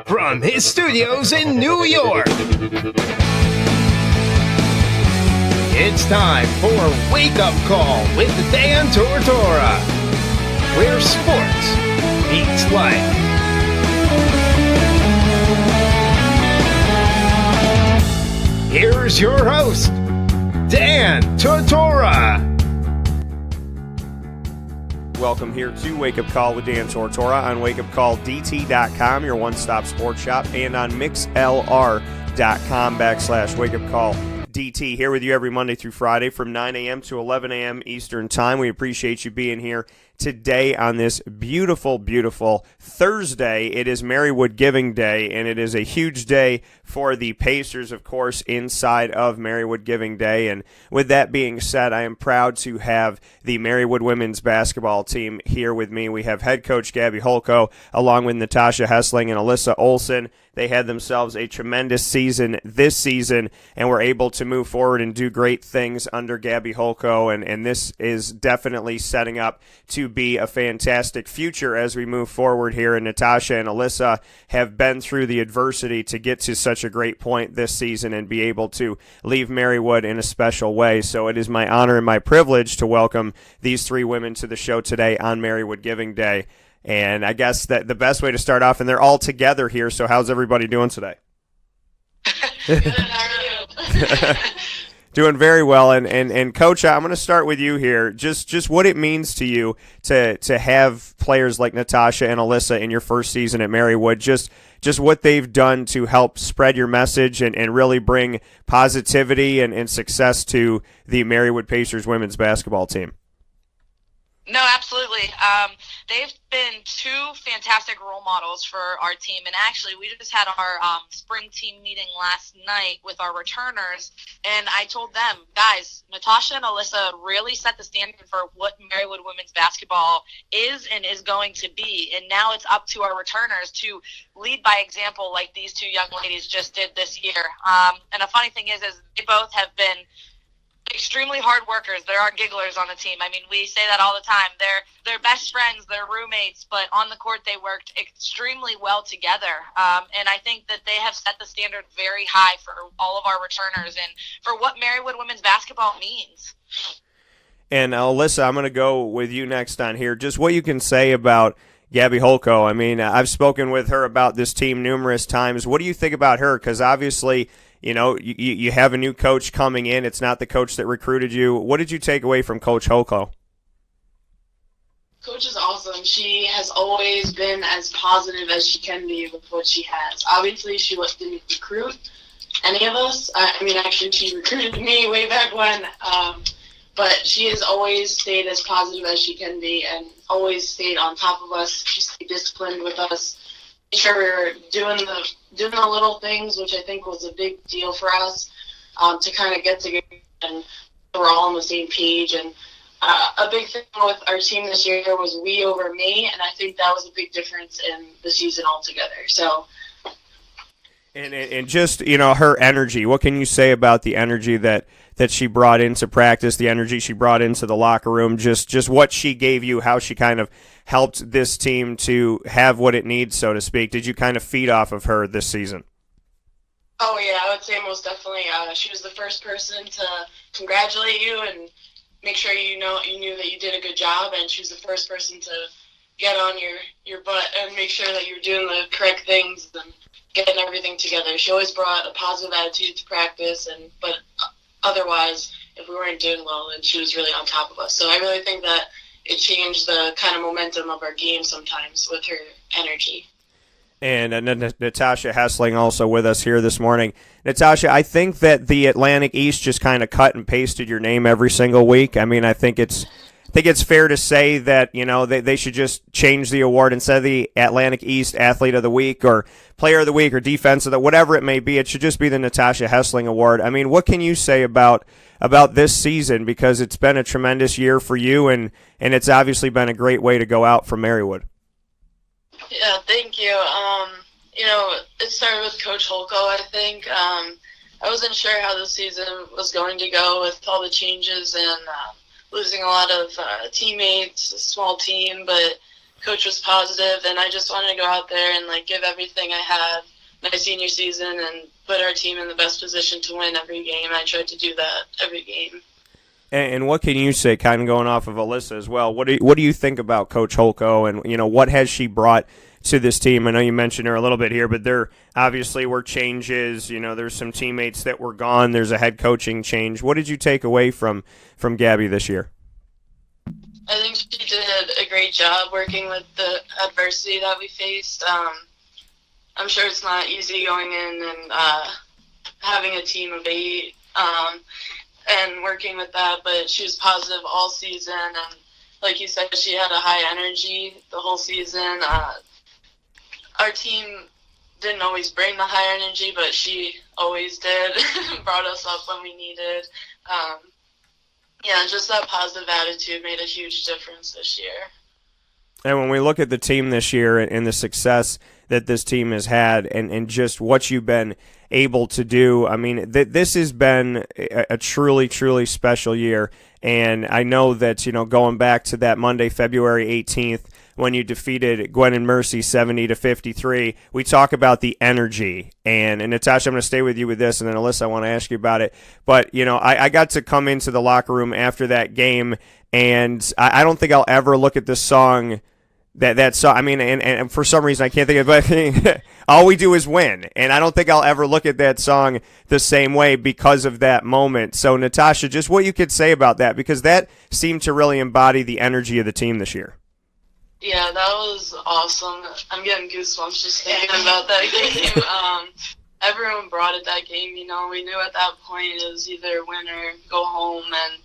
from his studios in New York, it's time for Wake Up Call with Dan Tortora, where sports meets life. Here's your host, Dan Tortora. Welcome here to Wake Up Call with Dan Tortora on wakeupcalldt.com, your one-stop sports shop, and on mixlr.com/wakeupcalldt. Here with you every Monday through Friday from 9 a.m. to 11 a.m. Eastern Time. We appreciate you being here today on this beautiful, beautiful Thursday. It is Marywood Giving Day, and it is a huge day for the Pacers, of course, inside of Marywood Giving Day. And with that being said, I am proud to have the Marywood women's basketball team here with me. We have head coach Gabby Holko, along with Natasha Hessling and Alyssa Olso. They had themselves a tremendous season this season and were able to move forward and do great things under Gabby Holko, and this is definitely setting up to be a fantastic future as we move forward here. And Natasha and Alyssa have been through the adversity to get to such a great point this season and be able to leave Marywood in a special way. So it is my honor and my privilege to welcome these three women to the show today on Marywood Giving Day. And I guess that the best way to start off, and they're all together here, so how's everybody doing today? Good, how are you? Doing very well. And Coach, I'm going to start with you here. Just what it means to you to have players like Natasha and Alyssa in your first season at Marywood, just what they've done to help spread your message and really bring positivity and success to the Marywood Pacers women's basketball team. No, absolutely. They've been two fantastic role models for our team. And actually, we just had our spring team meeting last night with our returners. And I told them, guys, Natasha and Alyssa really set the standard for what Marywood women's basketball is and is going to be. And now it's up to our returners to lead by example like these two young ladies just did this year. And a funny thing is they both have been extremely hard workers. There are gigglers on the team. I mean, we say that all the time. They're best friends, they're roommates, but on the court they worked extremely well together. And I think that they have set the standard very high for all of our returners and for what Marywood women's basketball means. And Alyssa, I'm going to go with you next on here. Just what you can say about Gabby Holko. I mean, I've spoken with her about this team numerous times. What do you think about her? Because obviously, you know, you have a new coach coming in. It's not the coach that recruited you. What did you take away from Coach Holko? Coach is awesome. She has always been as positive as she can be with what she has. Obviously, she didn't recruit any of us. I mean, actually, she recruited me way back when. But she has always stayed as positive as she can be and always stayed on top of us. She stayed disciplined with us. Made sure we were doing the little things, which I think was a big deal for us, to kind of get together and we're all on the same page. And a big thing with our team this year was we over me, and I think that was a big difference in the season altogether. So. And just, you know, her energy. What can you say about the energy that she brought into practice, the energy she brought into the locker room, just what she gave you, how she kind of helped this team to have what it needs, so to speak? Did you kind of feed off of her this season? Oh, yeah, I would say most definitely. She was the first person to congratulate you and make sure you knew that you did a good job, and she was the first person to get on your butt and make sure that you were doing the correct things and getting everything together. She always brought a positive attitude to practice, but otherwise, if we weren't doing well, then she was really on top of us. So I really think that it changed the kind of momentum of our game sometimes with her energy. And Natasha Hessling also with us here this morning. Natasha, I think that the Atlantic East just kind of cut and pasted your name every single week. I mean, I think it's fair to say that, you know, they should just change the award instead of the Atlantic East Athlete of the Week or Player of the Week or Defense of the whatever it may be. It should just be the Natasha Hessling Award. I mean, what can you say about this season? Because it's been a tremendous year for you, and it's obviously been a great way to go out from Marywood. Yeah, thank you. You know, it started with Coach Holko, I think. I wasn't sure how the season was going to go with all the changes and losing a lot of teammates, a small team, but Coach was positive, and I just wanted to go out there and like give everything I had my senior season and put our team in the best position to win every game. I tried to do that every game. And what can you say, kind of going off of Alyssa as well? What do you think about Coach Holko, and what has she brought to this team? I know you mentioned her a little bit here, but there obviously were changes. There's some teammates that were gone. There's a head coaching change. What did you take away from Gabby this year? I think she did a great job working with the adversity that we faced. I'm sure it's not easy going in and having a team of 8 and working with that, but she was positive all season, and like you said, she had a high energy the whole season. Our team didn't always bring the high energy, but she always did, brought us up when we needed. Just that positive attitude made a huge difference this year. And when we look at the team this year and the success that this team has had and just what you've been able to do, I mean, this has been a truly, truly special year. And I know that, going back to that Monday, February 18th, when you defeated Gwen and Mercy 70-53, we talk about the energy. And Natasha, I'm going to stay with you with this, and then Alyssa, I want to ask you about it. But, I got to come into the locker room after that game, and I don't think I'll ever look at this song that song. I mean, and for some reason I can't think of it, but all we do is win. And I don't think I'll ever look at that song the same way because of that moment. So, Natasha, just what you could say about that, because that seemed to really embody the energy of the team this year. Yeah, that was awesome. I'm getting goosebumps just thinking about that game. Everyone brought it that game, we knew at that point it was either win or go home, and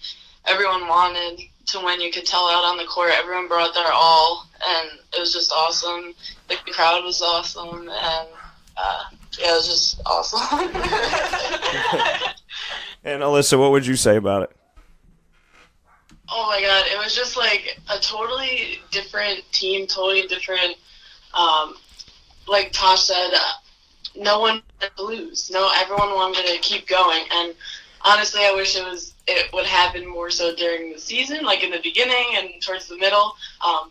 everyone wanted to win. You could tell out on the court, everyone brought their all, and it was just awesome. The crowd was awesome, and it was just awesome. And Alyssa, what would you say about it? Oh my God, it was just like a totally different team, totally different. Like Tosh said, no one wanted to lose. No, everyone wanted to keep going, and honestly, I wish it would happen more so during the season, like in the beginning and towards the middle.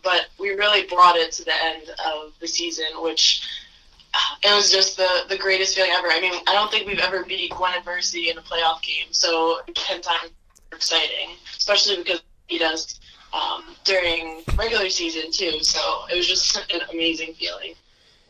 But we really brought it to the end of the season, which it was just the greatest feeling ever. I mean, I don't think we've ever beat Gwen and Mercy in a playoff game, so 10 times more exciting, especially because he does during regular season too. So it was just an amazing feeling.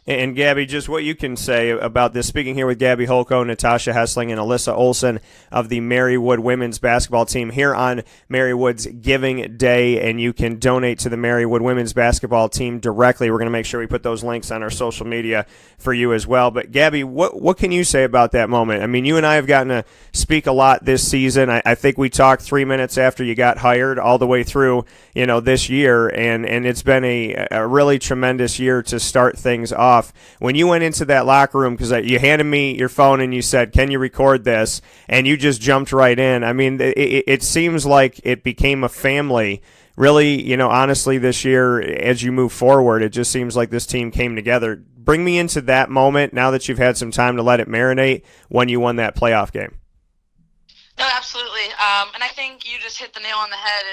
And Gabby, just what you can say about this. Speaking here with Gabby Holko, Natasha Hessling, and Alyssa Olso of the Marywood women's basketball team here on Marywood's Giving Day, and you can donate to the Marywood women's basketball team directly. We're going to make sure we put those links on our social media for you as well. But Gabby, what can you say about that moment? I mean, you and I have gotten to speak a lot this season. I think we talked 3 minutes after you got hired all the way through, this year, and it's been a really tremendous year to start things off. When you went into that locker room, because you handed me your phone and you said, "Can you record this?" and you just jumped right in. I mean, it seems like it became a family. Really, honestly, this year, as you move forward, it just seems like this team came together. Bring me into that moment now that you've had some time to let it marinate when you won that playoff game. No, absolutely. And I think you just hit the nail on the head.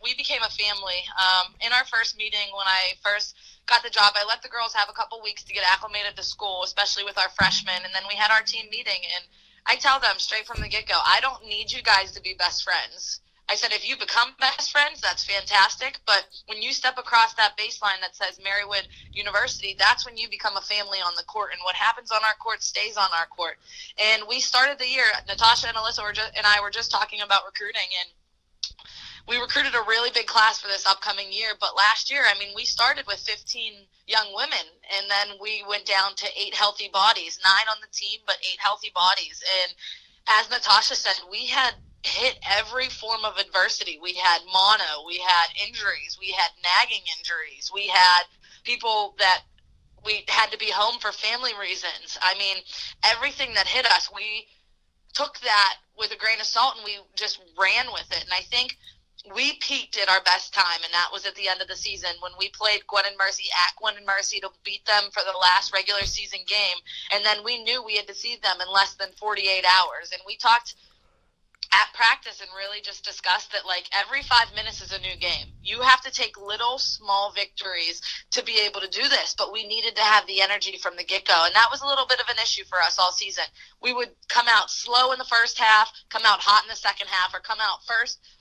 We became a family. In our first meeting, when I first got the job, I let the girls have a couple weeks to get acclimated to school, especially with our freshmen. And then we had our team meeting, and I tell them straight from the get-go, I don't need you guys to be best friends. I said, if you become best friends, that's fantastic. But when you step across that baseline that says Marywood University, that's when you become a family on the court. And what happens on our court stays on our court. And we started the year, Natasha and Alyssa and I were just talking about recruiting, and we recruited a really big class for this upcoming year. But last year, we started with 15 young women, and then we went down to 8 healthy bodies, 9 on the team, but 8 healthy bodies. And as Natasha said, we had hit every form of adversity. We had mono, we had injuries, we had nagging injuries, we had people that we had to be home for family reasons. Everything that hit us, we took that with a grain of salt and we just ran with it. And I think we peaked at our best time, and that was at the end of the season when we played Gwen and Mercy at Gwen and Mercy to beat them for the last regular season game. And then we knew we had to see them in less than 48 hours. And we talked at practice and really just discussed that, like, every 5 minutes is a new game. You have to take little small victories to be able to do this, but we needed to have the energy from the get-go, and that was a little bit of an issue for us all season. We would come out slow in the first half, come out hot in the second half, or come out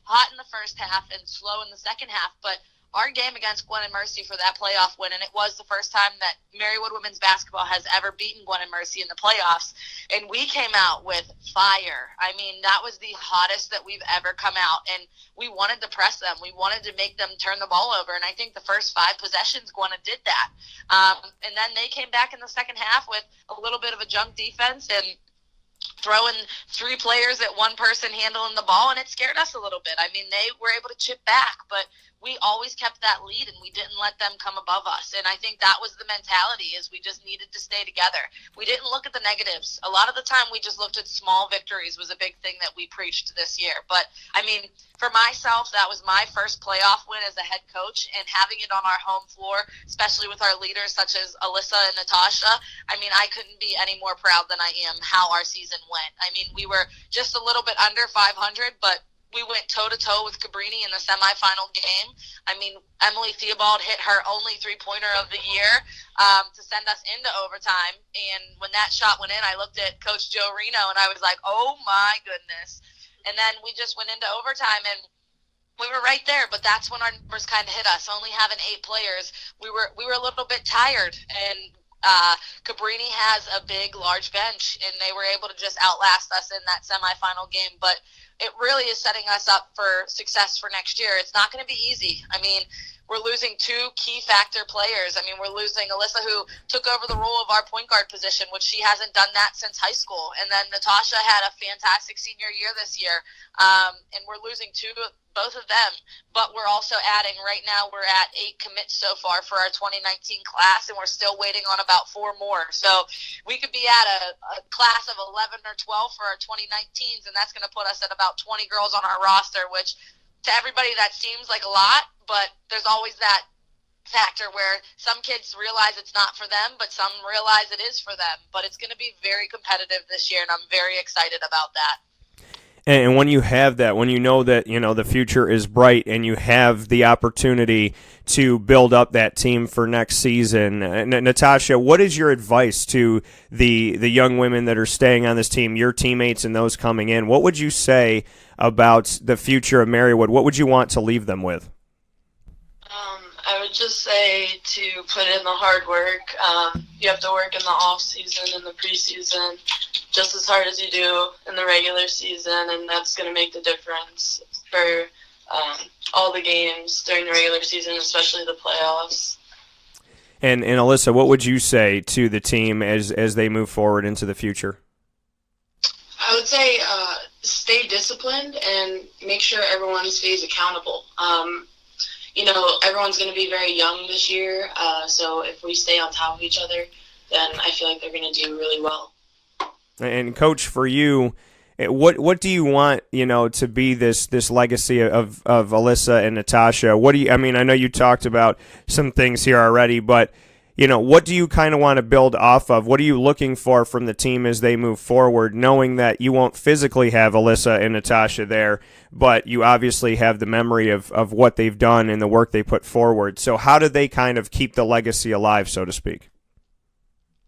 hot in the first half and slow in the second half, but our game against Gwen and Mercy for that playoff win, and it was the first time that Marywood women's basketball has ever beaten Gwen and Mercy in the playoffs, and we came out with fire. I mean, that was the hottest that we've ever come out, and we wanted to press them. We wanted to make them turn the ball over, and I think the first 5 possessions, Gwen did that. And then they came back in the second half with a little bit of a junk defense and throwing 3 players at one person handling the ball, and it scared us a little bit. I mean, they were able to chip back, but we always kept that lead, and we didn't let them come above us. And I think that was the mentality, is we just needed to stay together. We didn't look at the negatives. A lot of the time we just looked at small victories was a big thing that we preached this year. But, I mean, for myself, that was my first playoff win as a head coach, and having it on our home floor, especially with our leaders such as Alyssa and Natasha, I mean, I couldn't be any more proud than I am how our season went. I mean, we were just a little bit under 500, but we went toe-to-toe with Cabrini in the semifinal game. I mean, Emily Theobald hit her only three-pointer of the year to send us into overtime. And when that shot went in, I looked at Coach Joe Reno, and I was like, oh, my goodness. And then we just went into overtime, and we were right there, but that's when our numbers kind of hit us. Only having 8 players, we were a little bit tired, and Cabrini has a big, large bench, and they were able to just outlast us in that semifinal game. But it really is setting us up for success for next year. It's not going to be easy. I mean, we're losing 2 key factor players. I mean, we're losing Alyssa, who took over the role of our point guard position, which she hasn't done that since high school. And then Natasha had a fantastic senior year this year. And we're losing both of them. But we're also adding, right now we're at 8 commits so far for our 2019 class, and we're still waiting on about 4 more. So we could be at a class of 11 or 12 for our 2019s, and that's going to put us at about 20 girls on our roster, which to everybody that seems like a lot, but there's always that factor where some kids realize it's not for them, but some realize it is for them. But it's going to be very competitive this year, and I'm very excited about that. And when you have that, when you know that, you know, the future is bright and you have the opportunity to build up that team for next season, Natasha, what is your advice to the young women that are staying on this team, your teammates and those coming in? What would you say about the future of Marywood? What would you want to leave them with? I would just say to put in the hard work. You have to work in the off season and the preseason just as hard as you do in the regular season, and that's going to make the difference for all the games during the regular season, especially the playoffs. And Alyssa, what would you say to the team as they move forward into the future? I would say stay disciplined and make sure everyone stays accountable. You know, everyone's going to be very young this year, so if we stay on top of each other, then I feel like they're going to do really well. And Coach, for you, what do you want, you know, to be this legacy of Alyssa and Natasha? What do you? I mean, I know you talked about some things here already, but you know, what do you kind of want to build off of? What are you looking for from the team as they move forward, knowing that you won't physically have Alyssa and Natasha there, but you obviously have the memory of what they've done and the work they put forward. So how do they kind of keep the legacy alive, so to speak?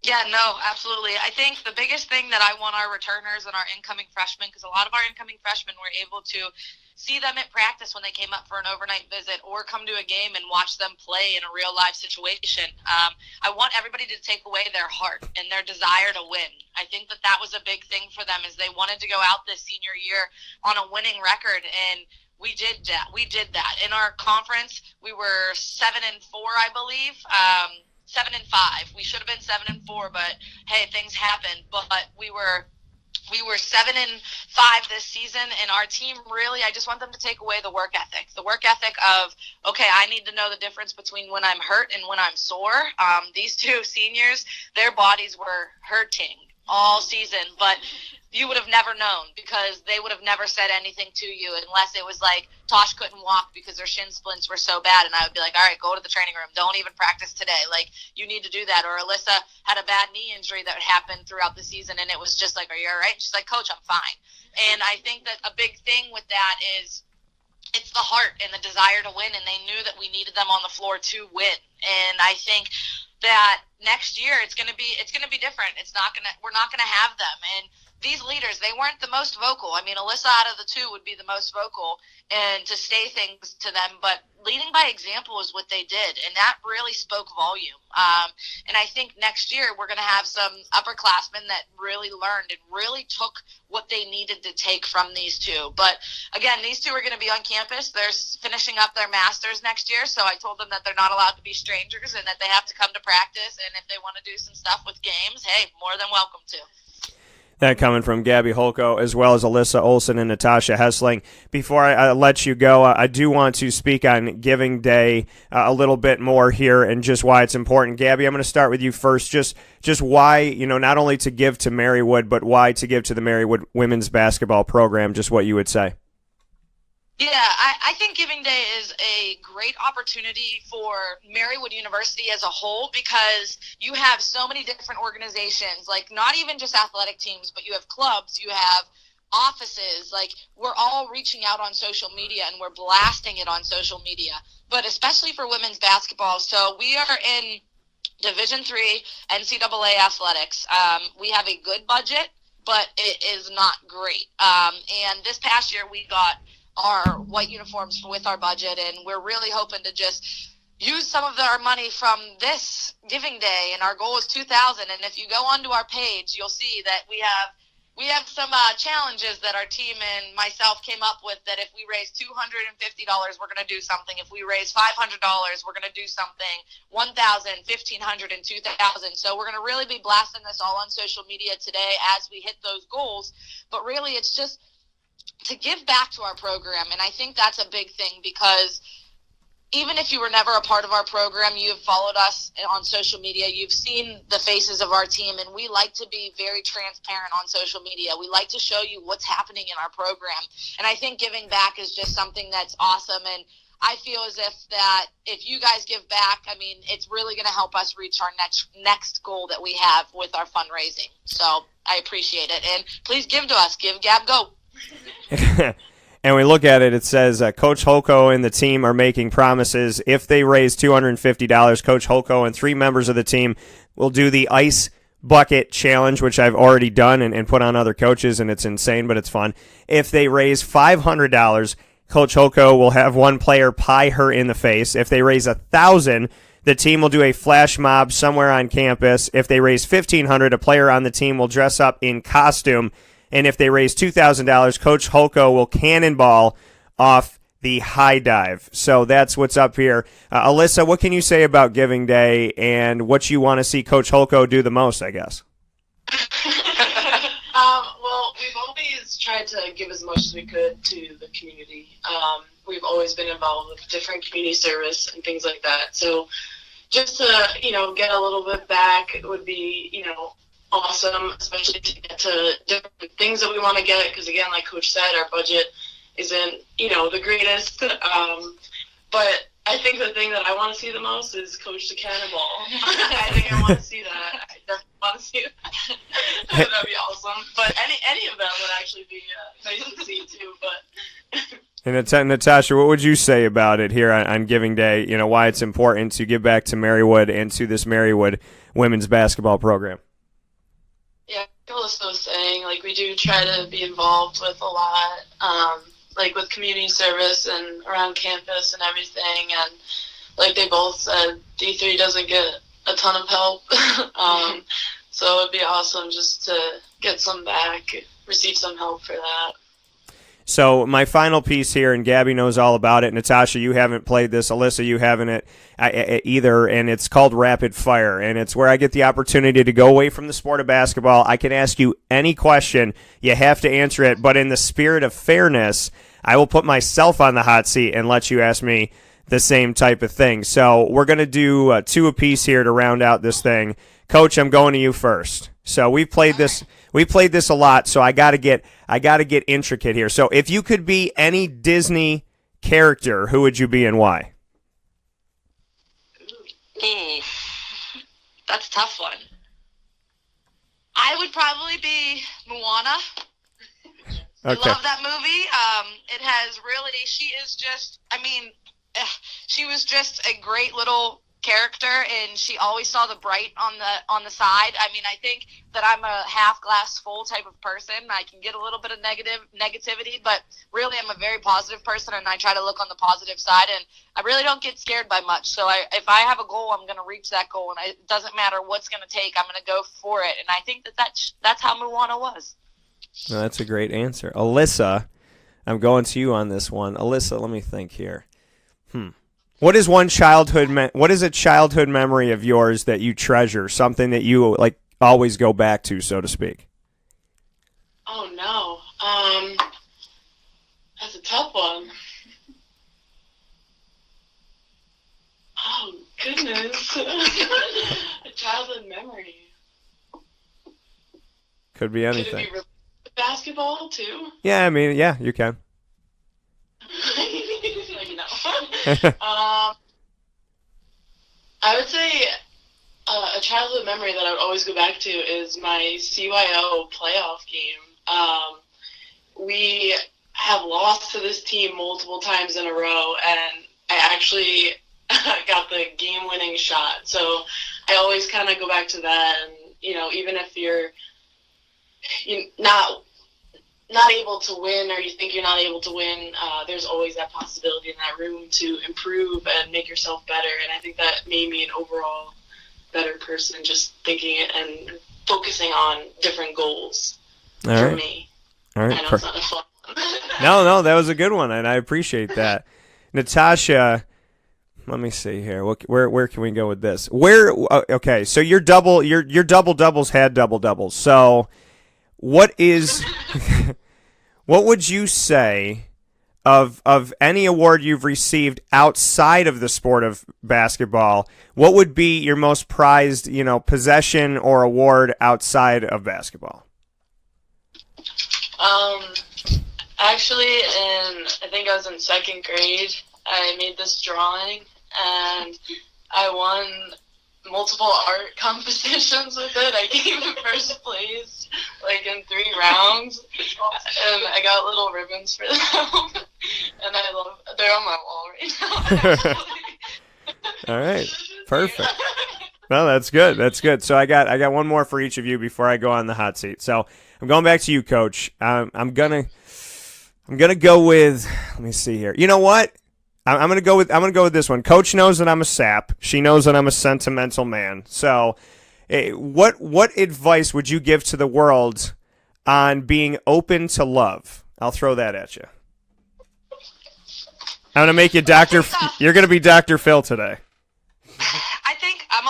Yeah, no, absolutely. I think the biggest thing that I want our returners and our incoming freshmen, because a lot of our incoming freshmen were able to see them at practice when they came up for an overnight visit or come to a game and watch them play in a real life situation. I want everybody to take away their heart and their desire to win. I think that was a big thing for them, is they wanted to go out this senior year on a winning record, and we did that. In our conference, we were 7-4, I believe. 7-5. We should have been 7-4, but hey, things happen. But we were 7-5 this season, and our team really, I just want them to take away the work ethic. The work ethic of, okay, I need to know the difference between when I'm hurt and when I'm sore. These 2 seniors, their bodies were hurting all season, but you would have never known because they would have never said anything to you unless it was like Tosh couldn't walk because her shin splints were so bad, and I would be like, all right, go to the training room. Don't even practice today. Like, you need to do that. Or Alyssa had a bad knee injury that happened throughout the season, and it was just like, are you all right? She's like, Coach, I'm fine. And I think that a big thing with that is it's the heart and the desire to win, and they knew that we needed them on the floor to win. And I think that next year it's going to be different. We're not going to have them. And these leaders, they weren't the most vocal. I mean, Alyssa out of the two would be the most vocal and to say things to them, but leading by example is what they did, and that really spoke volume. And I think next year we're going to have some upperclassmen that really learned and really took what they needed to take from these two. But again, these two are going to be on campus. They're finishing up their masters next year, so I told them that they're not allowed to be strangers and that they have to come to practice, and if they want to do some stuff with games, hey, more than welcome to. That coming from Gabby Holko as well as Alyssa Olso and Natasha Hessling. Before I let you go, I do want to speak on Giving Day a little bit more here and just why it's important. Gabby, I'm going to start with you first. Just why, not only to give to Marywood, but why to give to the Marywood women's basketball program, just what you would say. Yeah, I think Giving Day is a great opportunity for Marywood University as a whole because you have so many different organizations, like not even just athletic teams, but you have clubs, you have offices. Like, we're all reaching out on social media and we're blasting it on social media, but especially for women's basketball. So we are in Division III NCAA athletics. We have a good budget, but it is not great. And this past year we got our white uniforms with our budget, and we're really hoping to just use some of our money from this Giving Day, and our goal is 2,000. And if you go onto our page, you'll see that we have some challenges that our team and myself came up with, that if we raise $250, we're going to do something. If we raise $500, we're going to do something. 1,000, 1,500, and 2,000. So we're going to really be blasting this all on social media today as we hit those goals. But really, it's just to give back to our program. And I think that's a big thing because even if you were never a part of our program, you've followed us on social media, you've seen the faces of our team, and we like to be very transparent on social media. We like to show you what's happening in our program. And I think giving back is just something that's awesome. And I feel as if you guys give back, I mean, it's really going to help us reach our next goal that we have with our fundraising. So I appreciate it. And please give to us. Give Gab Go. And we look at it, it says Coach Holko and the team are making promises. If they raise $250, Coach Holko and 3 members of the team will do the Ice Bucket Challenge, which I've already done and put on other coaches, and it's insane, but it's fun. If they raise $500, Coach Holko will have one player pie her in the face. If they raise $1,000, the team will do a flash mob somewhere on campus. If they raise $1,500, a player on the team will dress up in costume. And if they raise $2,000, Coach Holko will cannonball off the high dive. So that's what's up here. Alyssa, what can you say about Giving Day and what you want to see Coach Holko do the most, I guess? Well, we've always tried to give as much as we could to the community. We've always been involved with different community service and things like that. So just to, get a little bit back would be, awesome, especially to get to different things that we want to get, because again, like Coach said, our budget isn't the greatest, but I think the thing that I want to see the most is Coach the Cannonball. I think I want to see that. I definitely want to see that. That'd be awesome. But any of them would actually be nice to see too. But and Natasha, what would you say about it here on Giving Day? Why it's important to give back to Marywood and to this Marywood women's basketball program. Yeah, like Alyssa was saying, we do try to be involved with a lot, with community service and around campus and everything. And like they both said, D3 doesn't get a ton of help. So it'd be awesome just to get some back, receive some help for that. So my final piece here, and Gabby knows all about it. Natasha, you haven't played this. Alyssa, you haven't either, and it's called Rapid Fire, and it's where I get the opportunity to go away from the sport of basketball. I can ask you any question. You have to answer it, but in the spirit of fairness, I will put myself on the hot seat and let you ask me the same type of thing. So we're going to do 2 apiece here to round out this thing. Coach, I'm going to you first. So we played this a lot, so I gotta get intricate here. So if you could be any Disney character, who would you be and why? Ooh, that's a tough one. I would probably be Moana. Okay. I love that movie. It has really, she was just a great little character, and she always saw the bright on the side. I mean, I think that I'm a half glass full type of person. I can get a little bit of negativity, but really I'm a very positive person, and I try to look on the positive side, and I really don't get scared by much. So if I have a goal, I'm going to reach that goal, and it doesn't matter what's going to take. I'm going to go for it, and I think that's how Moana was. No, that's a great answer. Alyssa, I'm going to you on this one. Alyssa, let me think here. What is a childhood memory of yours that you treasure, something that you like always go back to, so to speak? Oh no. That's a tough one. Oh goodness. A childhood memory. Could be anything. Could it be related to basketball too? Yeah, I mean, yeah, you can. I would say a childhood memory that I would always go back to is my CYO playoff game. We have lost to this team multiple times in a row, and I actually got the game-winning shot. So I always kind of go back to that, and even if you're not able to win, or you think you're not able to win, there's always that possibility in that room to improve and make yourself better. And I think that made me an overall better person, just thinking and focusing on different goals for me. All right. I know it's not a fun one. No, that was a good one, and I appreciate that. Natasha, let me see here. Where can we go with this? Okay, so your double doubles had double doubles. So what would you say of any award you've received outside of the sport of basketball? What would be your most prized, possession or award outside of basketball? Actually, I think I was in second grade. I made this drawing, and I won multiple art competitions with it. I came in first place, in 3 rounds, and I got little ribbons for them, and they're on my wall right now. All right, perfect. No, that's good. That's good. So I got one more for each of you before I go on the hot seat. So I'm going back to you, Coach. I'm gonna go with. Let me see here. You know what? I'm gonna go with this one. Coach knows that I'm a sap. She knows that I'm a sentimental man. So, what advice would you give to the world on being open to love? I'll throw that at you. I'm gonna make you Dr. You're gonna be Dr. Phil today. I think I'm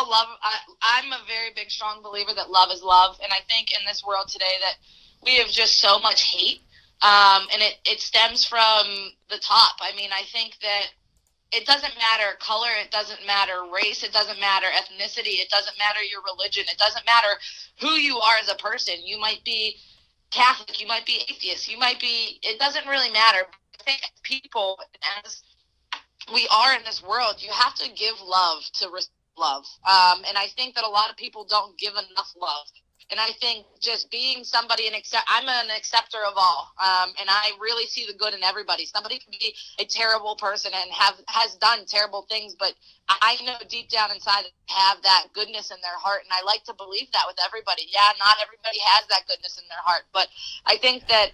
a very big, strong believer that love is love, and I think in this world today that we have just so much hate. And it stems from the top. I mean, I think that it doesn't matter color, it doesn't matter race, it doesn't matter ethnicity, it doesn't matter your religion, it doesn't matter who you are as a person. You might be Catholic, you might be atheist, it doesn't really matter. I think people, as we are in this world, you have to give love to receive love. And I think that a lot of people don't give enough love. And I think just being somebody, I'm an acceptor of all, and I really see the good in everybody. Somebody can be a terrible person and has done terrible things, but I know deep down inside they have that goodness in their heart, and I like to believe that with everybody. Yeah, not everybody has that goodness in their heart, but I think that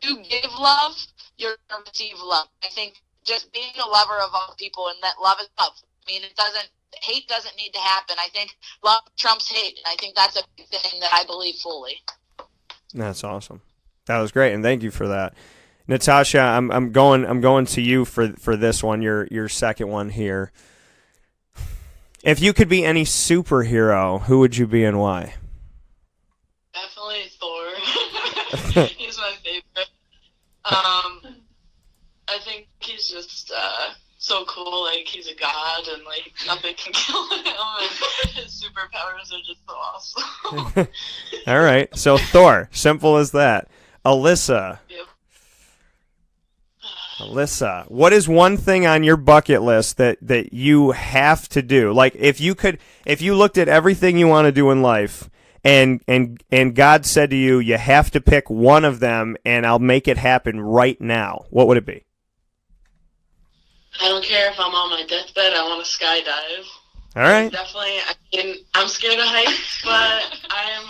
you give love, you're going to receive love. I think just being a lover of all people, and that love is love. I mean, hate doesn't need to happen. I think love trumps hate, and I think that's a big thing that I believe fully. That's awesome. That was great, and thank you for that, Natasha. I'm going to you for this one. Your second one here. If you could be any superhero, who would you be and why? Definitely Thor. He's my favorite. I think he's just so cool. Like, he's a god, and like nothing can kill him. And his superpowers are just so awesome. All right, so Thor, simple as that. Alyssa. Yep. Alyssa, what is one thing on your bucket list that you have to do? Like, if you looked at everything you want to do in life, and God said to you, you have to pick one of them, and I'll make it happen right now, what would it be? I don't care if I'm on my deathbed. I want to skydive. All right. Definitely. I mean, I'm scared of heights, but I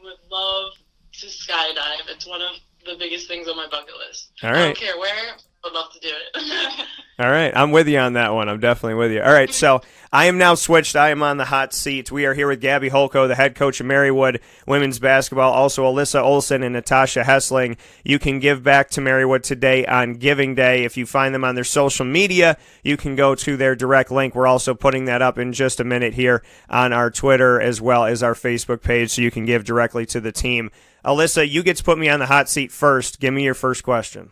would love to skydive. It's one of the biggest things on my bucket list. All right. I don't care where. I would love to do it. All right. I'm with you on that one. I'm definitely with you. All right. So I am now switched. I am on the hot seat. We are here with Gabby Holko, the head coach of Marywood women's basketball. Also, Alyssa Olso and Natasha Hessling. You can give back to Marywood today on Giving Day. If you find them on their social media, you can go to their direct link. We're also putting that up in just a minute here on our Twitter as well as our Facebook page, so you can give directly to the team. Alyssa, you get to put me on the hot seat first. Give me your first question.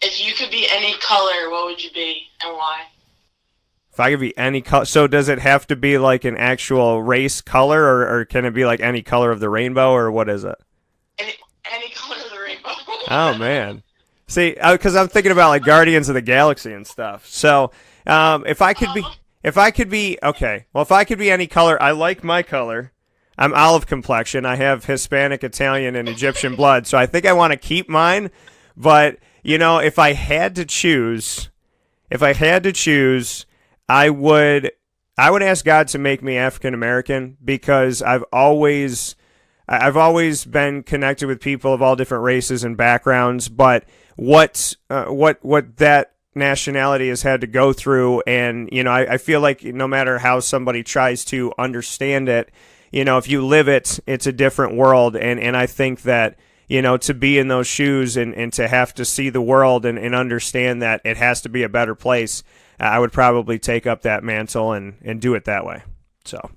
If you could be any color, what would you be and why? If I could be any color, so does it have to be like an actual race color, or can it be like any color of the rainbow, or what is it? Any color of the rainbow. Oh, man. See, because I'm thinking about like Guardians of the Galaxy and stuff. So if I could be any color, I like my color. I'm olive complexion. I have Hispanic, Italian, and Egyptian blood, so I think I want to keep mine. But, you know, if I had to choose, I would ask God to make me African American, because I've always been connected with people of all different races and backgrounds. But what that nationality has had to go through, and you know, I feel like no matter how somebody tries to understand it, you know, if you live it, it's a different world. And I think that, you know, to be in those shoes and to have to see the world and understand that it has to be a better place, I would probably take up that mantle and do it that way. So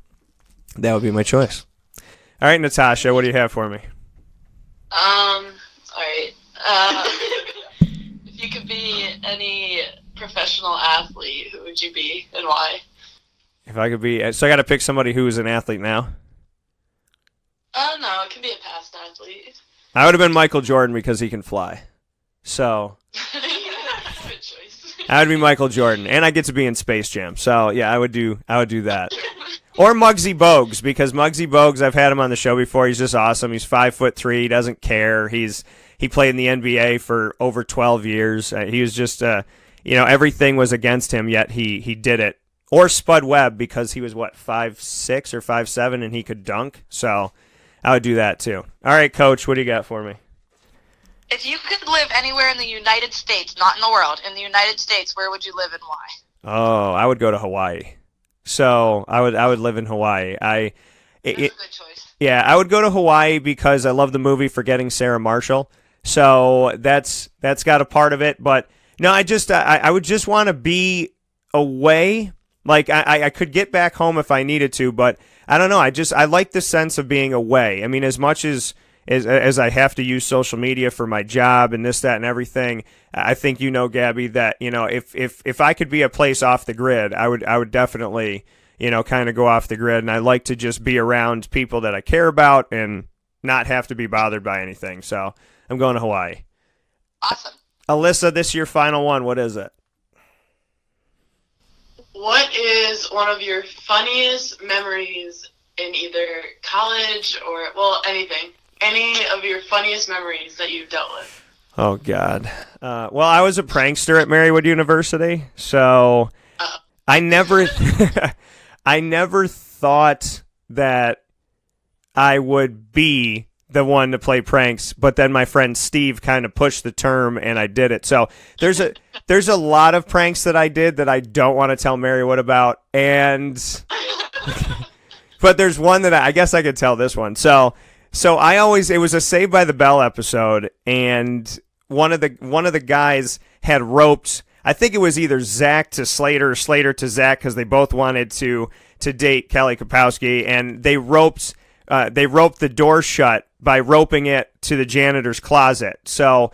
that would be my choice. All right, Natasha, what do you have for me? All right. If you could be any professional athlete, who would you be and why? If I could be, so I got to pick somebody who is an athlete now? No, it can be a past athlete. I would have been Michael Jordan because he can fly. So Good choice. I would be Michael Jordan, and I get to be in Space Jam. So yeah, I would do that. Or Muggsy Bogues, because Muggsy Bogues, I've had him on the show before. He's just awesome. He's 5'3". He doesn't care. He played in the NBA for over 12 years. He was just, you know, everything was against him, yet he did it. Or Spud Webb, because he was, 5'6" or 5'7", and he could dunk. So I would do that too. All right, Coach, what do you got for me? If you could live anywhere in the United States, not in the world, in the United States, where would you live and why? Oh, I would go to Hawaii. So I would live in Hawaii. That's a good choice. Yeah, I would go to Hawaii because I love the movie Forgetting Sarah Marshall. So that's got a part of it. But no, I would just want to be away. Like I could get back home if I needed to, but I don't know. I like the sense of being away. I mean, as much as I have to use social media for my job and this, that, and everything, I think, you know, Gabby, that, you know, if I could be a place off the grid, I would definitely, you know, kind of go off the grid. And I like to just be around people that I care about and not have to be bothered by anything. So I'm going to Hawaii. Awesome. Alyssa, this is your final one. What is it? What is one of your funniest memories in either college or, well, anything? Any of your funniest memories that you've dealt with? Oh, God. Well, I was a prankster at Marywood University, so I never thought that I would be the one to play pranks, but then my friend Steve kind of pushed the term, and I did it. So there's a lot of pranks that I did that I don't want to tell Marywood about, and but there's one that I guess I could tell this one. So it was a Saved by the Bell episode, and one of the guys had roped, I think it was either Zach to Slater or Slater to Zach, because they both wanted to date Kelly Kapowski, and they roped the door shut by roping it to the janitor's closet. So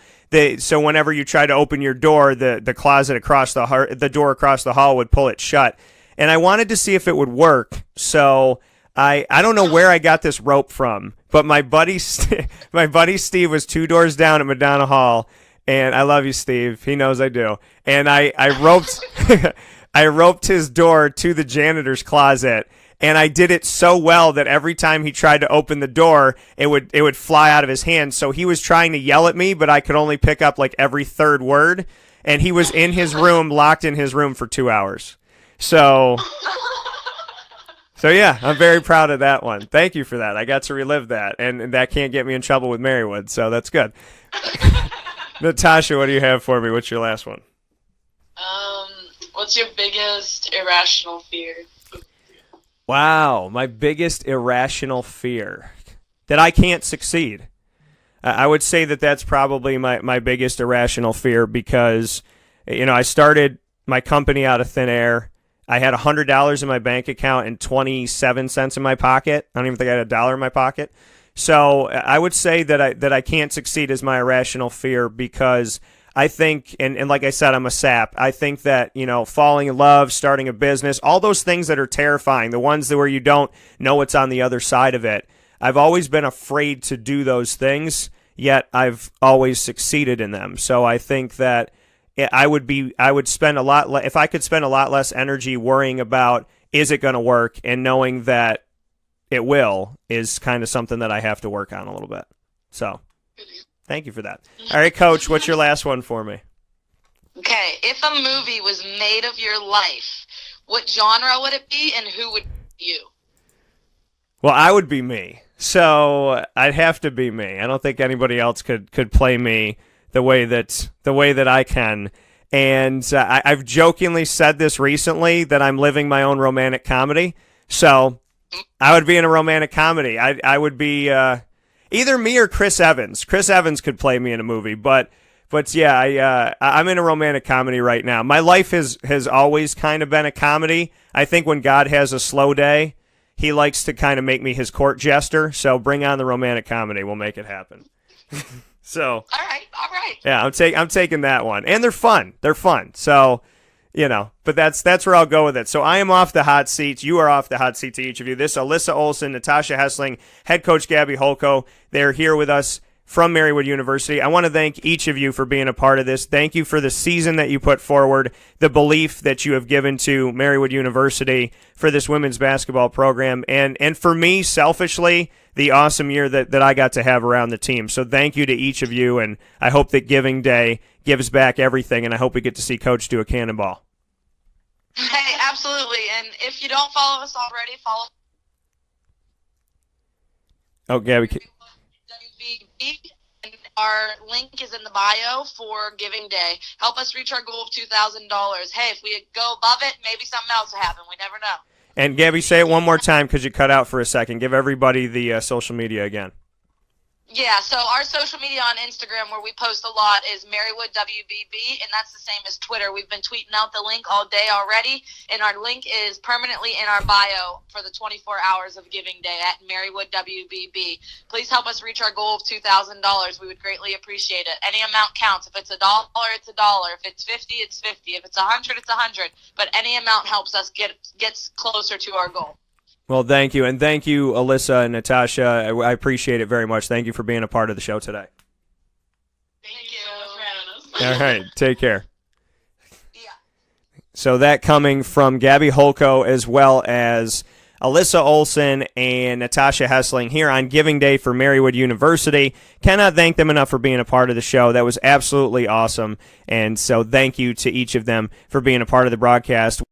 so whenever you try to open your door, the closet across the door across the hall would pull it shut. And I wanted to see if it would work. So I don't know where I got this rope from, but my buddy Steve was 2 doors down at Madonna Hall, and I love you, Steve. He knows I do. And I roped I roped his door to the janitor's closet, and I did it so well that every time he tried to open the door, it would fly out of his hand. So he was trying to yell at me, but I could only pick up like every third word, and he was in his room, locked in his room for 2 hours. So yeah, I'm very proud of that one. Thank you for that. I got to relive that, and that can't get me in trouble with Marywood, so that's good. Natasha, what do you have for me? What's your last one? What's your biggest irrational fear? Wow, my biggest irrational fear. That I can't succeed. I would say that that's probably my biggest irrational fear because, I started my company out of thin air. I had $100 in my bank account and 27 cents in my pocket. I don't even think I had $1 in my pocket. So I would say that I can't succeed is my irrational fear because I think, and like I said, I'm a sap. I think that, falling in love, starting a business, all those things that are terrifying, the ones where you don't know what's on the other side of it, I've always been afraid to do those things, yet I've always succeeded in them. So I think that I would spend a lot if I could spend a lot less energy worrying about is it going to work and knowing that it will is kind of something that I have to work on a little bit. So thank you for that. All right, Coach, what's your last one for me? Okay, if a movie was made of your life, what genre would it be and who would be you? Well, I would be me. So I'd have to be me. I don't think anybody else could play me the way that I can. And I've jokingly said this recently that I'm living my own romantic comedy. So I would be in a romantic comedy. I would be either me or Chris Evans. Chris Evans could play me in a movie, but yeah, I'm in a romantic comedy right now. My life has always kind of been a comedy. I think when God has a slow day, he likes to kind of make me his court jester. So bring on the romantic comedy. We'll make it happen. So all right. Yeah, I'm taking that one, and they're fun. So, but that's where I'll go with it. So I am off the hot seat. You are off the hot seat to each of you. This is Alyssa Olso, Natasha Hessling, head coach Gabby Holko. They're here with us from Marywood University. I want to thank each of you for being a part of this. Thank you for the season that you put forward, the belief that you have given to Marywood University for this women's basketball program, and for me, selfishly, the awesome year that I got to have around the team. So thank you to each of you, and I hope that Giving Day gives back everything, and I hope we get to see Coach do a cannonball. Hey, absolutely. And if you don't follow us already, follow. Oh, Gabby. WBB, and our link is in the bio for Giving Day. Help us reach our goal of $2,000. Hey, if we go above it, maybe something else will happen. We never know. And Gabby, say it one more time because you cut out for a second. Give everybody the social media again. Yeah, so our social media on Instagram where we post a lot is Marywood WBB, and that's the same as Twitter. We've been tweeting out the link all day already, and our link is permanently in our bio for the 24 hours of Giving Day at Marywood WBB. Please help us reach our goal of $2,000. We would greatly appreciate it. Any amount counts. If it's $1, it's $1. If it's 50, it's 50. If it's 100, it's 100. But any amount helps us get closer to our goal. Well, thank you. And thank you, Alyssa and Natasha. I appreciate it very much. Thank you for being a part of the show today. Thank you for having us. All right. Take care. Yeah. So that coming from Gabby Holko as well as Alyssa Olso and Natasha Hessling here on Giving Day for Marywood University. Cannot thank them enough for being a part of the show. That was absolutely awesome. And so thank you to each of them for being a part of the broadcast.